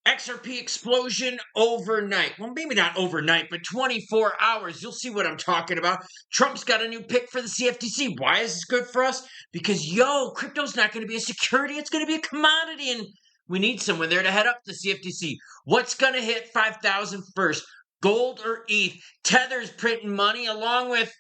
XRP explosion overnight. Well, maybe not overnight, but 24 hours. You'll see what I'm talking about. Trump's got a new pick for the CFTC. Why is this good for us? Because, crypto's not going to be a security. It's going to be a commodity, and we need someone there to head up the CFTC. What's going to hit 5,000 first? Gold or ETH? Tether's printing money along with,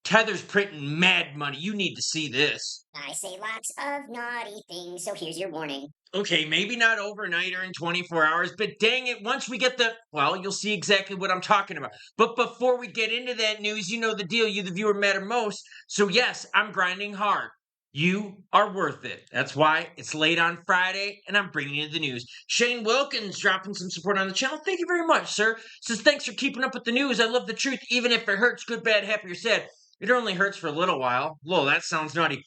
Tether's printing mad money. You need to see this. I say lots of naughty things, so here's your warning. Okay, maybe not overnight or in 24 hours, but dang it, once we get you'll see exactly what I'm talking about. But before we get into that news, you know the deal. You, the viewer, matter most. So yes, I'm grinding hard. You are worth it. That's why it's late on Friday, and I'm bringing you the news. Shane Wilkins dropping some support on the channel. Thank you very much, sir. Says, thanks for keeping up with the news. I love the truth, even if it hurts, good, bad, happy, or sad. It only hurts for a little while. Whoa, that sounds naughty.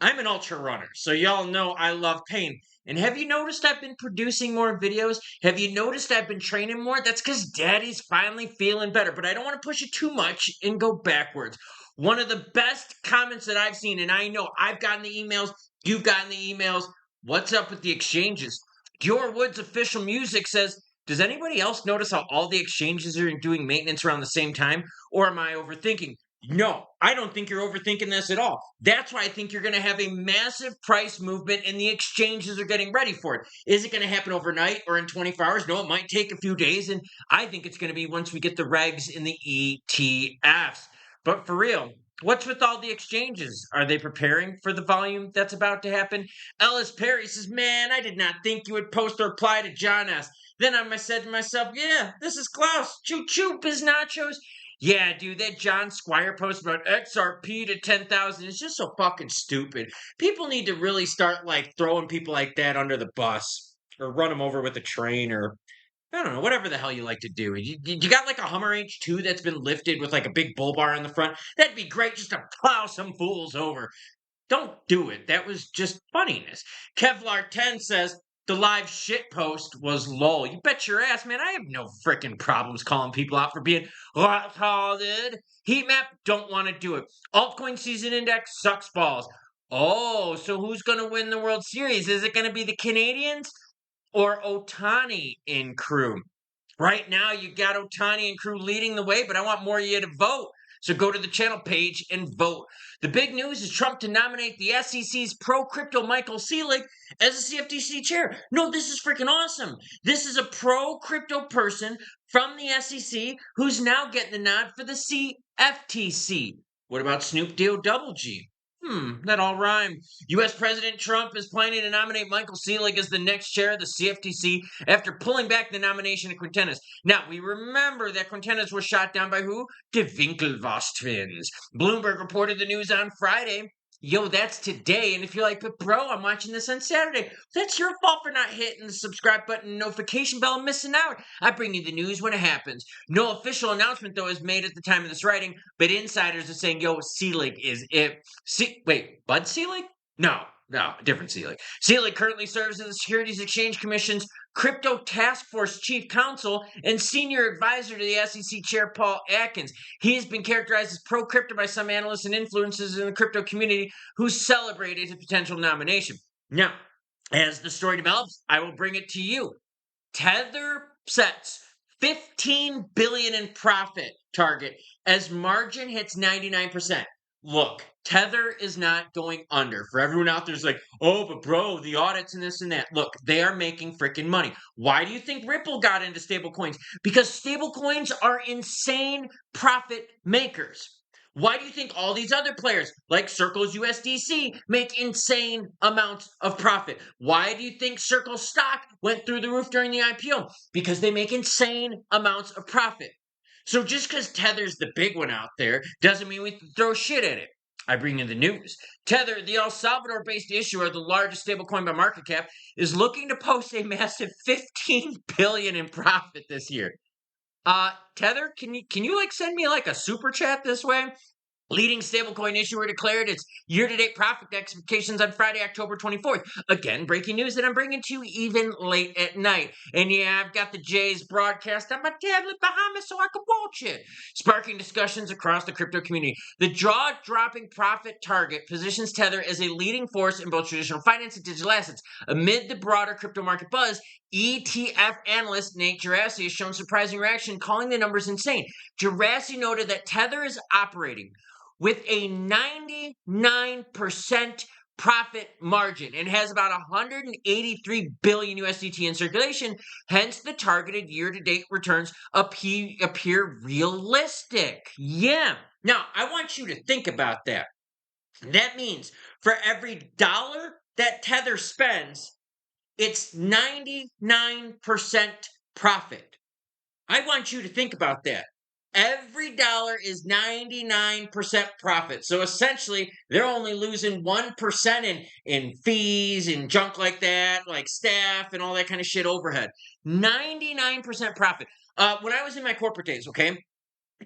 I'm an ultra runner, so y'all know I love pain. And have you noticed I've been producing more videos? Have you noticed I've been training more? That's because Daddy's finally feeling better, but I don't want to push it too much and go backwards. One of the best comments that I've seen, and I know I've gotten the emails, you've gotten the emails. What's up with the exchanges? Dior Woods Official Music says, does anybody else notice how all the exchanges are doing maintenance around the same time? Or am I overthinking? No, I don't think you're overthinking this at all. That's why I think you're going to have a massive price movement and the exchanges are getting ready for it. Is it going to happen overnight or in 24 hours? No, it might take a few days, and I think it's going to be once we get the regs in the ETFs. But for real, what's with all the exchanges? Are they preparing for the volume that's about to happen? Ellis Perry says, man, I did not think you would post a reply to John S. Then I said to myself, yeah, this is Klaus. Choo-choo, biz nachos. Yeah, dude, that John Squire post about XRP to 10,000 is just so fucking stupid. People need to really start, throwing people like that under the bus. Or run them over with a train, or I don't know, whatever the hell you like to do. You got a Hummer H2 that's been lifted with a big bull bar in the front. That'd be great just to plow some fools over. Don't do it. That was just funniness. Kevlar10 says, the live shit post was lol. You bet your ass, man. I have no freaking problems calling people out for being retarded. Heat map, don't want to do it. Altcoin season index sucks balls. Oh, so who's going to win the World Series? Is it going to be the Canadians or Ohtani in crew? Right now, you got Ohtani and crew leading the way, but I want more of you to vote. So go to the channel page and vote. The big news is Trump to nominate the SEC's pro-crypto Michael Selig as a CFTC chair. No, this is freaking awesome. This is a pro-crypto person from the SEC who's now getting the nod for the CFTC. What about Snoop Double G? That all rhymed. U.S. President Trump is planning to nominate Michael Selig as the next chair of the CFTC after pulling back the nomination of Quintenas. Now, we remember that Quintenas was shot down by who? The Winklevoss twins. Bloomberg reported the news on Friday. That's today. And if you're like, but bro, I'm watching this on Saturday. That's your fault for not hitting the subscribe button, notification bell, and missing out. I bring you the news when it happens. No official announcement, though, is made at the time of this writing, but insiders are saying, Selig is it. Wait, Bud Selig? No, different Selig. Selig currently serves as the Securities Exchange Commission's Crypto Task Force Chief Counsel and Senior Advisor to the SEC Chair Paul Atkins. He has been characterized as pro-crypto by some analysts and influencers in the crypto community who celebrated his potential nomination. Now, as the story develops, I will bring it to you. Tether sets $15 billion in profit target as margin hits 99%. Look, Tether is not going under. For everyone out there's like, oh, but bro, the audits and this and that. Look, they are making freaking money. Why do you think Ripple got into stablecoins? Because stablecoins are insane profit makers. Why do you think all these other players, like Circle's USDC, make insane amounts of profit? Why do you think Circle stock went through the roof during the IPO? Because they make insane amounts of profit. So just because Tether's the big one out there doesn't mean we throw shit at it. I bring you the news. Tether, the El Salvador-based issuer, the largest stablecoin by market cap, is looking to post a massive $15 billion in profit this year. Tether, can you send me a super chat this way? Leading stablecoin issuer declared its year-to-date profit expectations on Friday, October 24th. Again, breaking news that I'm bringing to you even late at night. And yeah, I've got the Jays broadcast on my tablet behind me so I can watch it. Sparking discussions across the crypto community. The jaw-dropping profit target positions Tether as a leading force in both traditional finance and digital assets. Amid the broader crypto market buzz, ETF analyst Nate Gerasi has shown surprising reaction, calling the numbers insane. Gerasi noted that Tether is operating with a 99% profit margin and has about 183 billion USDT in circulation. Hence, the targeted year-to-date returns appear realistic. Yeah. Now, I want you to think about that. That means for every dollar that Tether spends, it's 99% profit. I want you to think about that. Every dollar is 99% profit. So essentially, they're only losing 1% in fees and junk like that, like staff and all that kind of shit overhead. 99% profit. When I was in my corporate days, okay,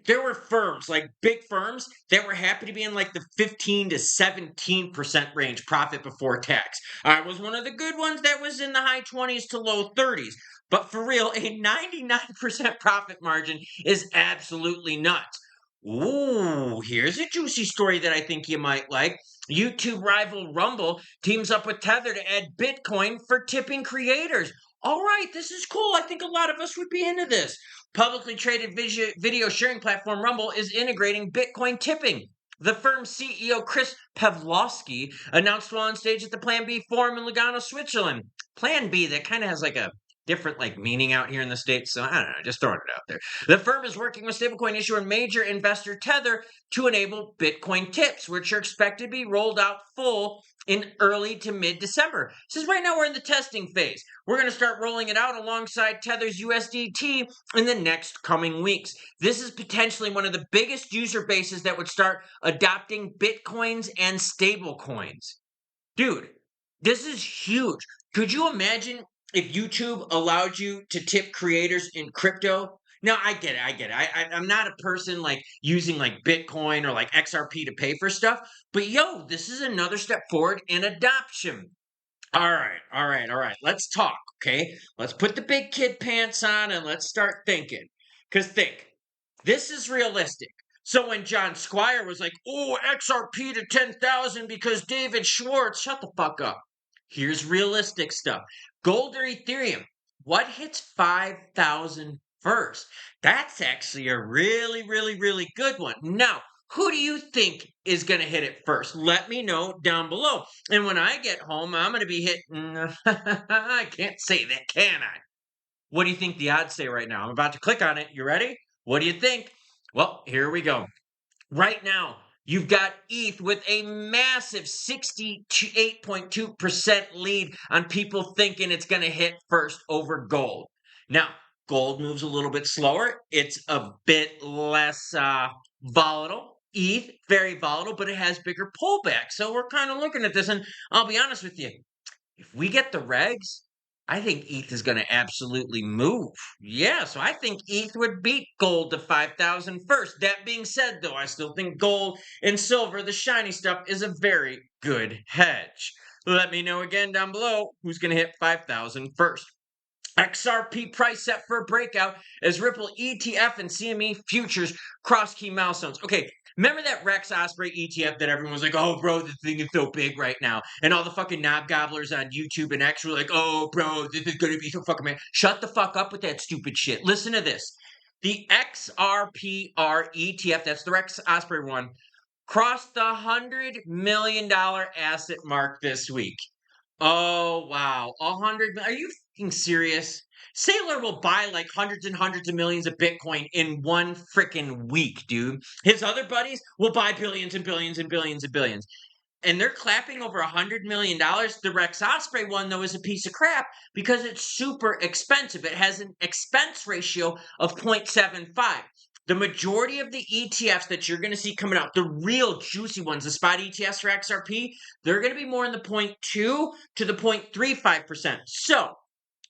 there were firms, like big firms, that were happy to be in like the 15 to 17% range profit before tax. I was one of the good ones that was in the high 20s to low 30s. But for real, a 99% profit margin is absolutely nuts. Ooh, here's a juicy story that I think you might like. YouTube rival Rumble teams up with Tether to add Bitcoin for tipping creators. All right, this is cool. I think a lot of us would be into this. Publicly traded video sharing platform Rumble is integrating Bitcoin tipping. The firm's CEO Chris Pavlovsky announced while on stage at the Plan B Forum in Lugano, Switzerland. Plan B, that kind of has like a different like meaning out here in the States, so I don't know, just throwing it out there. The firm is working with stablecoin issuer and major investor Tether to enable Bitcoin tips, which are expected to be rolled out full in early to mid-December. Says right now we're in the testing phase. We're going to start rolling it out alongside Tether's USDT in the next coming weeks. This is potentially one of the biggest user bases that would start adopting Bitcoins and stablecoins. Dude, this is huge. Could you imagine if YouTube allowed you to tip creators in crypto? Now, I get it. I'm not a person like using like Bitcoin or like XRP to pay for stuff, but yo, this is another step forward in adoption. All right. Let's talk, okay? Let's put the big kid pants on and let's start thinking. Because think, this is realistic. So when John Squire was like, oh, XRP to 10,000 because David Schwartz, shut the fuck up. Here's realistic stuff. Gold or Ethereum, what hits 5,000 first? That's actually a really good one. Now, who do you think is going to hit it first? Let me know down below. And when I get home, I'm going to be hitting. I can't say that, can I? What do you think the odds say right now? I'm about to click on it. You ready? What do you think? Well, here we go. Right now, you've got ETH with a massive 68.2% lead on people thinking it's going to hit first over gold. Now, gold moves a little bit slower. It's a bit less volatile. ETH, very volatile, but it has bigger pullback. So we're kind of looking at this, and I'll be honest with you. If we get the regs, I think ETH is going to absolutely move. Yeah, so I think ETH would beat gold to 5,000 first. That being said, though, I still think gold and silver, the shiny stuff, is a very good hedge. Let me know again down below who's going to hit 5,000 first. XRP price set for a breakout as Ripple ETF and CME futures cross key milestones. Okay, remember that Rex Osprey ETF that everyone was like, oh, bro, the thing is so big right now. And all the fucking knob gobblers on YouTube and X were like, oh, bro, this is going to be so fucking man. Shut the fuck up with that stupid shit. Listen to this. The XRPR ETF, that's the Rex Osprey one, crossed the $100 million asset mark this week. Oh, wow. 100. Are you fucking serious? Sailor will buy like hundreds and hundreds of millions of Bitcoin in one freaking week, dude. His other buddies will buy billions and billions and billions and billions. And they're clapping over $100 million. The Rex Osprey one, though, is a piece of crap because it's super expensive. It has an expense ratio of 0.75. The majority of the ETFs that you're going to see coming out, the real juicy ones, the spot ETFs for XRP, they're going to be more in the 0.2 to the 0.35%. So,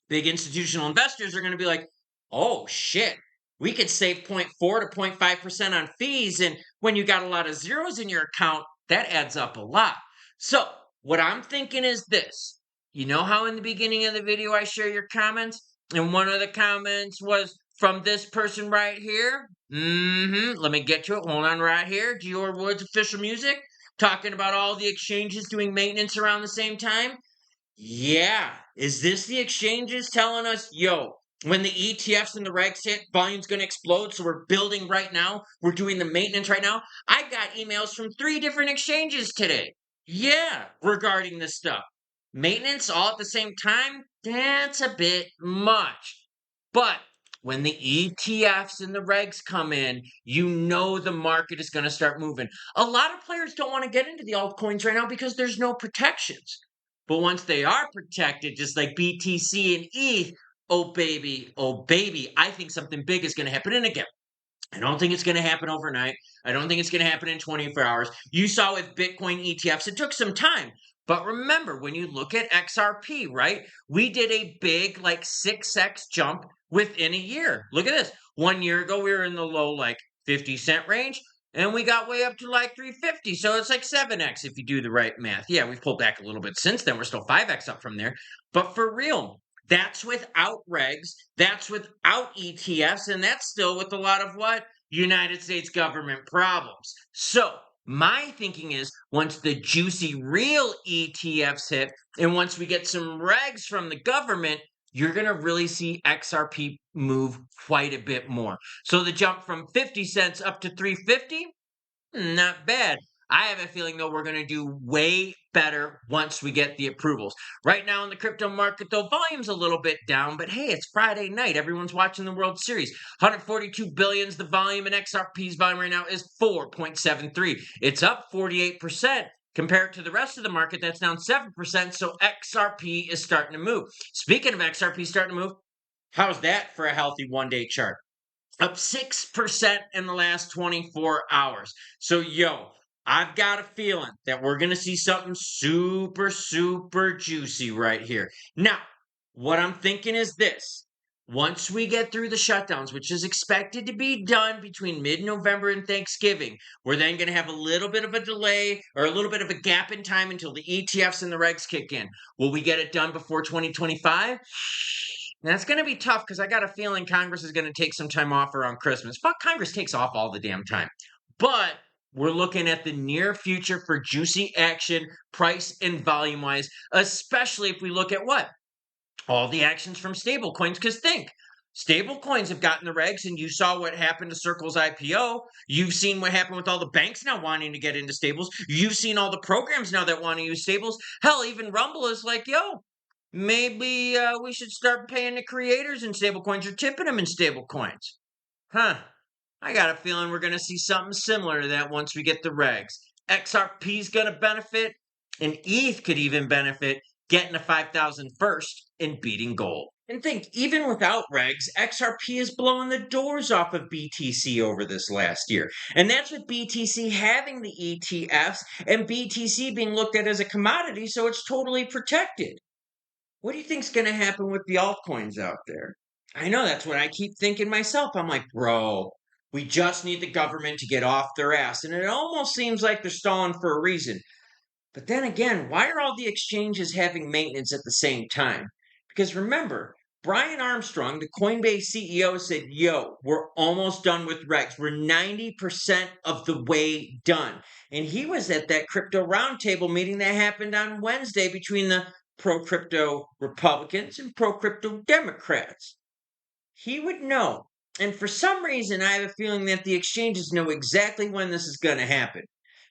big institutional investors are going to be like, oh, shit, we could save 0.4 to 0.5% on fees. And when you got a lot of zeros in your account, that adds up a lot. So, what I'm thinking is this. You know how in the beginning of the video I share your comments? And one of the comments was from this person right here. Let me get to it. Hold on right here. Dior Woods official music. Talking about all the exchanges doing maintenance around the same time. Yeah. Is this the exchanges telling us, yo, when the ETFs and the regs hit, volume's going to explode? So we're building right now. We're doing the maintenance right now. I got emails from 3 different exchanges today. Yeah, regarding this stuff. Maintenance all at the same time? That's a bit much. But when the ETFs and the regs come in, you know the market is going to start moving. A lot of players don't want to get into the altcoins right now because there's no protections. But once they are protected, just like BTC and ETH, oh baby, I think something big is going to happen. And again, I don't think it's going to happen overnight. I don't think it's going to happen in 24 hours. You saw with Bitcoin ETFs, it took some time. But remember, when you look at XRP, right? We did a big, like 6x jump within a year. Look at this. 1 year ago, we were in the low, like 50-cent range, and we got way up to like 350. So it's like 7x if you do the right math. Yeah, we've pulled back a little bit since then. We're still 5x up from there. But for real, that's without regs, that's without ETFs, and that's still with a lot of what? United States government problems. So, my thinking is once the juicy real ETFs hit, and once we get some regs from the government, you're going to really see XRP move quite a bit more. So, the jump from 50 cents up to 350, not bad. I have a feeling though we're going to do way better once we get the approvals. Right now in the crypto market though, volume's a little bit down, but hey, it's Friday night. Everyone's watching the World Series. 142 billions the volume, and XRP's volume right now is 4.73. It's up 48%. Compared to the rest of the market, that's down 7%. So XRP is starting to move. Speaking of XRP starting to move, how's that for a healthy 1 day chart? Up 6% in the last 24 hours. So, yo, I've got a feeling that we're going to see something super, super juicy right here. Now, what I'm thinking is this. Once we get through the shutdowns, which is expected to be done between mid-November and Thanksgiving, we're then going to have a little bit of a delay or a little bit of a gap in time until the ETFs and the regs kick in. Will we get it done before 2025? That's going to be tough because I got a feeling Congress is going to take some time off around Christmas. Fuck, Congress takes off all the damn time. But we're looking at the near future for juicy action, price and volume wise, especially if we look at what? All the actions from stablecoins. Because think, stablecoins have gotten the regs, and you saw what happened to Circle's IPO. You've seen what happened with all the banks now wanting to get into stables. You've seen all the programs now that want to use stables. Hell, even Rumble is like, yo, maybe we should start paying the creators in stablecoins or tipping them in stablecoins. Huh. I got a feeling we're going to see something similar to that once we get the regs. XRP's going to benefit, and ETH could even benefit getting to 5,000 first and beating gold. And think, even without regs, XRP is blowing the doors off of BTC over this last year. And that's with BTC having the ETFs and BTC being looked at as a commodity, so it's totally protected. What do you think's going to happen with the altcoins out there? I know that's what I keep thinking myself. I'm like, bro, we just need the government to get off their ass. And it almost seems like they're stalling for a reason. But then again, why are all the exchanges having maintenance at the same time? Because remember, Brian Armstrong, the Coinbase CEO, said, yo, we're almost done with regs. We're 90% of the way done. And he was at that crypto roundtable meeting that happened on Wednesday between the pro crypto Republicans and pro crypto Democrats. He would know. And for some reason, I have a feeling that the exchanges know exactly when this is going to happen.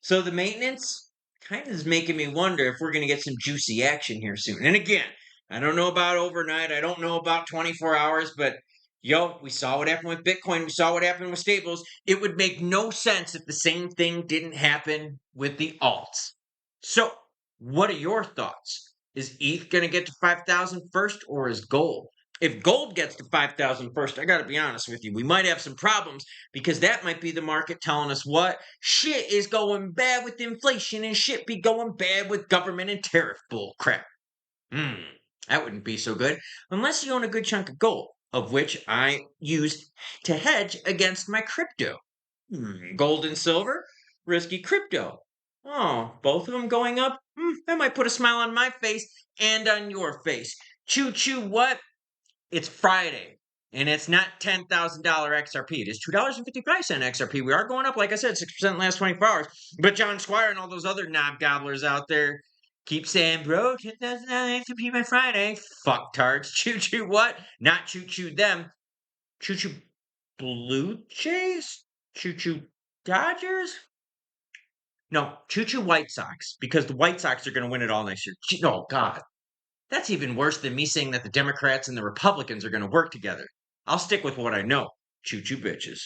So the maintenance kind of is making me wonder if we're going to get some juicy action here soon. And again, I don't know about overnight. I don't know about 24 hours, but yo, we saw what happened with Bitcoin. We saw what happened with stables. It would make no sense if the same thing didn't happen with the alts. So, what are your thoughts? Is ETH going to get to 5,000 first, or is gold? If gold gets to 5,000 first, I got to be honest with you, we might have some problems because that might be the market telling us what? Shit is going bad with inflation and shit be going bad with government and tariff bull crap. That wouldn't be so good unless you own a good chunk of gold, of which I use to hedge against my crypto. Gold and silver, risky crypto. Oh, both of them going up? That might put a smile on my face and on your face. Choo choo what? It's Friday, and it's not $10,000 XRP. It is $2.55 XRP. We are going up, like I said, 6% in the last 24 hours. But John Squire and all those other knob gobblers out there, Keep saying, bro, $10,000 to be my Friday. Fuck tards. Choo choo what? Not choo choo them. Choo choo Blue Jays? Choo choo Dodgers? No, choo choo White Sox, because the White Sox are going to win it all next year. Oh, God. That's even worse than me saying that the Democrats and the Republicans are going to work together. I'll stick with what I know. Choo choo bitches.